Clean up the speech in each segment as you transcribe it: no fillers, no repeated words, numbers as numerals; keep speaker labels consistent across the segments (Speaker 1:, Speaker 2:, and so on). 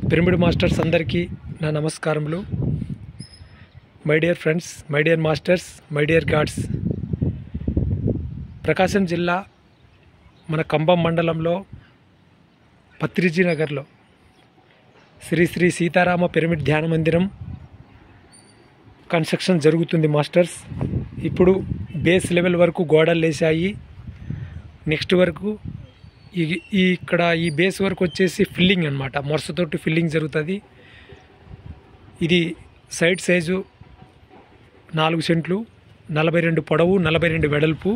Speaker 1: Pyramid masters అందరికీ నా నమస్కారములు. My dear friends, my dear masters, my dear gods. Prakasam జిల్లా మన కంబం మండలంలో పత్రిజీ నగర్లో శ్రీ శ్రీ సీతారామ పిరమిడ్ ధ్యాన మందిరం కన్స్ట్రక్షన్ జరుగుతుంది మాస్టర్స్. ఇప్పుడు బేస్ లెవెల్ వరకు గోడలు లేసాయి. నెక్స్ట్ వరకు ఇక్కడ ఈ బేస్ వరకు వచ్చేసి ఫిల్లింగ్ అనమాట, మొరసతోటి ఫిల్లింగ్ జరుగుతుంది. ఇది సైడ్ సైజు 4 సెంట్లు, 42 పొడవు, 42 వెడల్పు.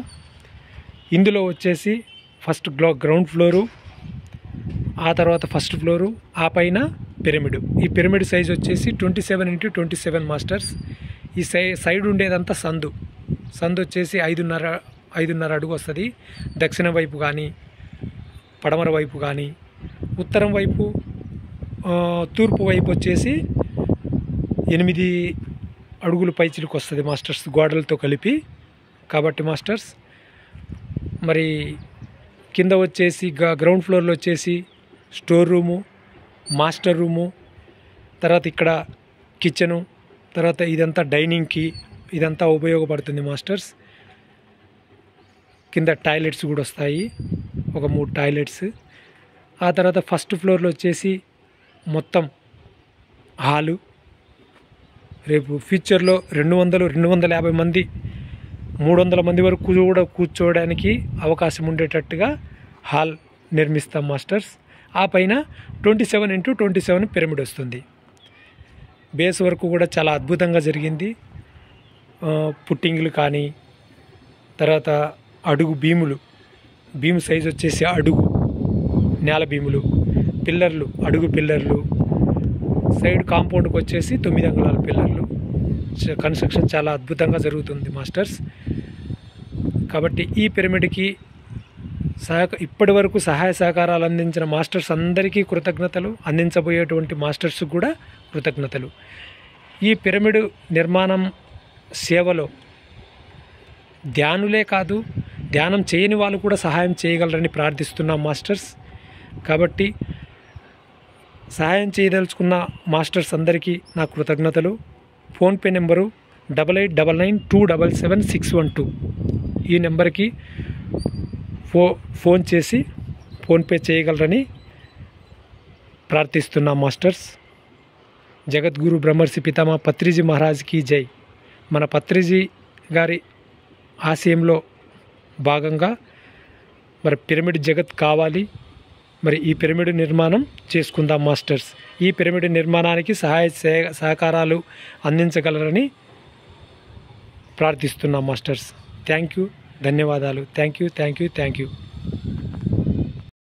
Speaker 1: ఇందులో వచ్చేసి ఫస్ట్ గ్రౌండ్ ఫ్లోరు, ఆ తర్వాత ఫస్ట్ ఫ్లోరు, ఆ పైన పిరమిడ్. ఈ పిరమిడ్ సైజ్ వచ్చేసి 27x27 మాస్టర్స్. ఈ సైడ్ ఉండేదంతా సందు వచ్చేసి 5.5 అడుగు వస్తుంది. దక్షిణ వైపు కానీ, పడమర వైపు కానీ, ఉత్తరం వైపు, తూర్పు వైపు వచ్చేసి 8 అడుగులు పైచిలకు వస్తుంది మాస్టర్స్, గోడలతో కలిపి. కాబట్టి మాస్టర్స్, మరి కింద వచ్చేసి గ్రౌండ్ ఫ్లోర్లో వచ్చేసి స్టోర్ రూము, మాస్టర్ రూము, తర్వాత ఇక్కడ కిచెను, తర్వాత ఇదంతా డైనింగ్కి ఇదంతా ఉపయోగపడుతుంది మాస్టర్స్. కింద టాయిలెట్స్ కూడా వస్తాయి, ఒక 3 టాయిలెట్స్. ఆ తర్వాత ఫస్ట్ ఫ్లోర్లో వచ్చేసి మొత్తం హాలు. రేపు ఫ్యూచర్లో 250 మంది, 300 మంది వరకు కూడా కూర్చోవడానికి అవకాశం ఉండేటట్టుగా హాల్ నిర్మిస్తాం మాస్టర్స్. ఆ పైన 27x27 పిరమిడ్ వస్తుంది. బేస్ వరకు కూడా చాలా అద్భుతంగా జరిగింది. పుట్టింగ్లు కానీ, తర్వాత అడుగు భీము సైజు వచ్చేసి అడుగు నేల భీములు, పిల్లర్లు అడుగు పిల్లర్లు, సైడ్ కాంపౌండ్కి వచ్చేసి 9 అంగుళాల పిల్లర్లు. కన్స్ట్రక్షన్ చాలా అద్భుతంగా జరుగుతుంది మాస్టర్స్. కాబట్టి ఈ పిరమిడ్కి ఇప్పటి వరకు సహాయ సహకారాలు అందించిన మాస్టర్స్ అందరికీ కృతజ్ఞతలు, అందించబోయేటువంటి మాస్టర్స్ కూడా కృతజ్ఞతలు. ఈ పిరమిడ్ నిర్మాణం సేవలో ధ్యానులే కాదు, ధ్యానం చేయని వాళ్ళు కూడా సహాయం చేయగలరని ప్రార్థిస్తున్నాం మాస్టర్స్. కాబట్టి సహాయం చేయదలుచుకున్న మాస్టర్స్ అందరికీ నా కృతజ్ఞతలు. PhonePe number 8899277612. ఈ నెంబర్కి ఫోన్ చేసి ఫోన్పే చేయగలరని ప్రార్థిస్తున్నాం మాస్టర్స్. జగద్గురు బ్రహ్మర్షి పితామహ పత్రిజీ మహారాజ్కి జై. మన పత్రిజీ గారి ఆశయంలో భాగంగా మరి పిరమిడ్ జగత్ కావాలి. మరి ఈ పిరమిడ్ నిర్మాణం చేసుకుందాం మాస్టర్స్. ఈ పిరమిడ్ నిర్మాణానికి సహకారాలు అందించగలరని ప్రార్థిస్తున్నాం మాస్టర్స్. థ్యాంక్ యూ, ధన్యవాదాలు. Thank you.